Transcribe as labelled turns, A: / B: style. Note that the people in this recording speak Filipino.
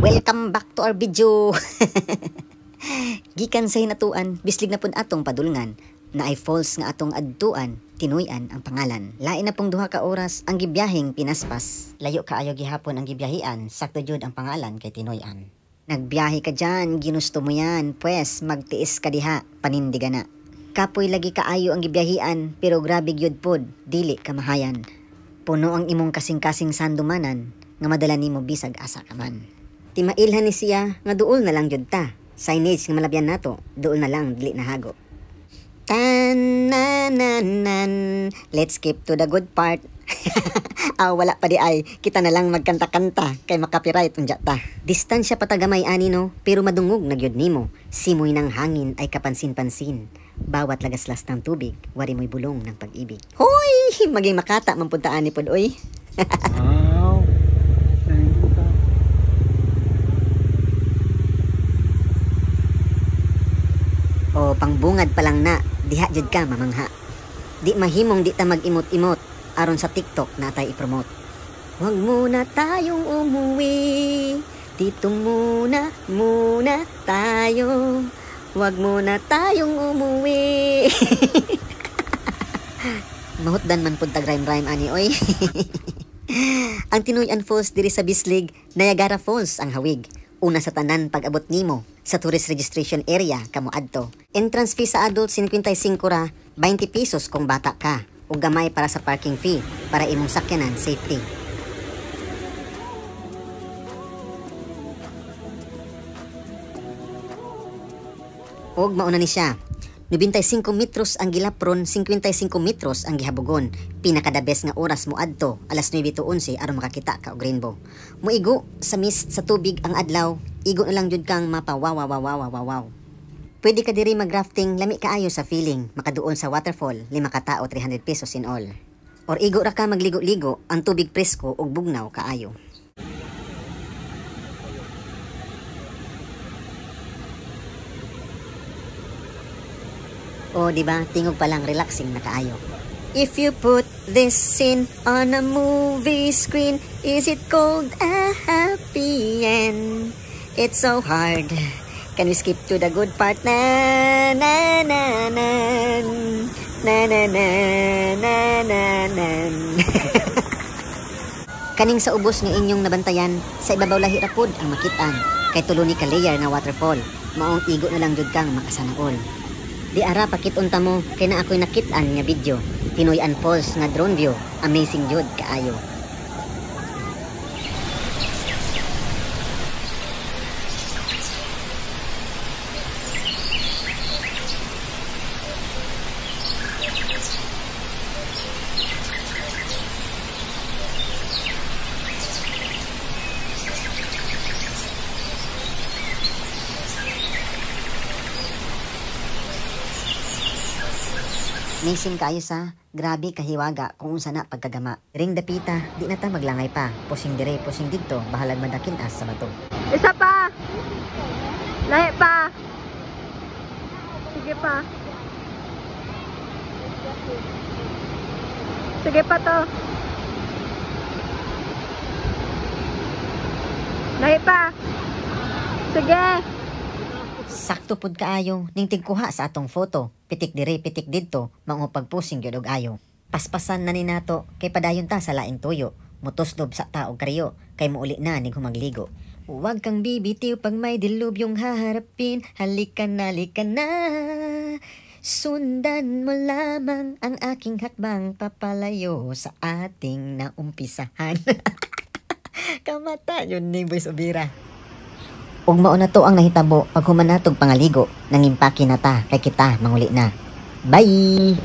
A: Welcome back to our video. Gikan sa hinatuan, bislig na pun atong padulngan na ay false nga atong adtuan, tinuy-an ang pangalan. Lain na pong duha ka oras ang gibiyaheng pinaspas. Layo kaayo gihapon ang gibyahian, sakto jud ang pangalan kay tinuy-an. Nagbiyahe ka dyan, ginusto mo yan, pues magtiis ka diha, panindiga na. Kapoy lagi kaayo ang gibyahian, pero grabe gyud pod, dili kamahayan. Puno ang imong kasing-kasing sandumanan, nga madala nimo bisag asa ka man. Timailhan ni siya nga duol na lang jud ta. Signage nga malabyan nato, duol na lang dili nahago. Tan-na-nan-nan, let's skip to the good part. Wala pa di ay, kita na lang magkanta-kanta kay makapiright unja ta. Distansya patagamay ani no, pero madungog na gyud nimo. Simoy ng hangin ay kapansin-pansin. Bawat lagaslas ng tubig, wari mo'y bulong ng pag-ibig. Hoy! Maging makata mampuntaan ni pod oy.
B: Wow!
A: O pangbungad pa lang na, diha jud ka mamangha. Di mahimong di ta mag-imot-imot, aron sa TikTok na tayo i-promote. Huwag muna tayong umuwi, dito muna tayo. Huwag muna tayong umuwi. Mahutdan man pud tag rhyme ani oy. Ang Tinuy-an Falls diri sa Bislig, Niagara Falls ang hawig. Una sa tanan pag-abot nimo sa tourist registration area kamo adto. Entrance fee sa adult 55 ra, 20 pesos kung bata ka, ug gamay para sa parking fee para imong sakyanan safety. Og mauna ni siya. 95 metros ang gilapron, 55 metros ang gihabugon. Pinaka the best nga oras mo adto, alas 9 to 11 aron makakita ka og rainbow. Muigo sa mist sa tubig ang adlaw, igo na lang jud kang mapa wow. Pwede ka diri mag-rafting, lami kaayo sa feeling, makaduol sa waterfall, 5 ka tao 300 pesos in all. Or igo ra ka magligo-ligo, ang tubig presko ug bugnaw kaayo. O diba, tingog pa lang relaxing na kaayo. If you put this scene on a movie screen, is it called a happy end? It's so hard. Can we skip to the good part? Na na na na na na na na na na. Kaning sa ubos nga inyong nabantayan, sa ibabaw lahi ra pod ang makitaan. Kay tulo ni ka layer nga waterfall, maong igo na lang jud kang makasanaol. Di ara pakitunta mo kay na ako'y nakit-an nga video. Tinuy-an Falls nga drone view, amazing jud kaayo. Amazing kayo sa grabe kahiwaga kung unsa na pagkagama. Ring dapita, di na ta maglangay pa. Pusing dire, pusing dito, bahalag madakin as sa bato.
C: Isa pa! Lahi pa! Sige pa. Sige pa to. Lahi pa! Sige!
A: Sakto pud kaayo ning tigkuha sa atong photo. Pitik dire, pitik didto, mao pagpusing gyud og ayo. Paspasan na ni nato kay padayon ta sa laing tuyo. Mutuslob sa ta og karyo kay muuli na ning humagligo. Huwag kang bibitiw pag may dilubyong haharapin. Halika na, sundan mo lamang ang aking hakbang papalayo sa ating naumpisahan. Kamata yun ni Boys Obira. Ug mao na to ang nahitabo pag humanatog pangaligo, nangimpaki na ta kay kita manguli na. Bye!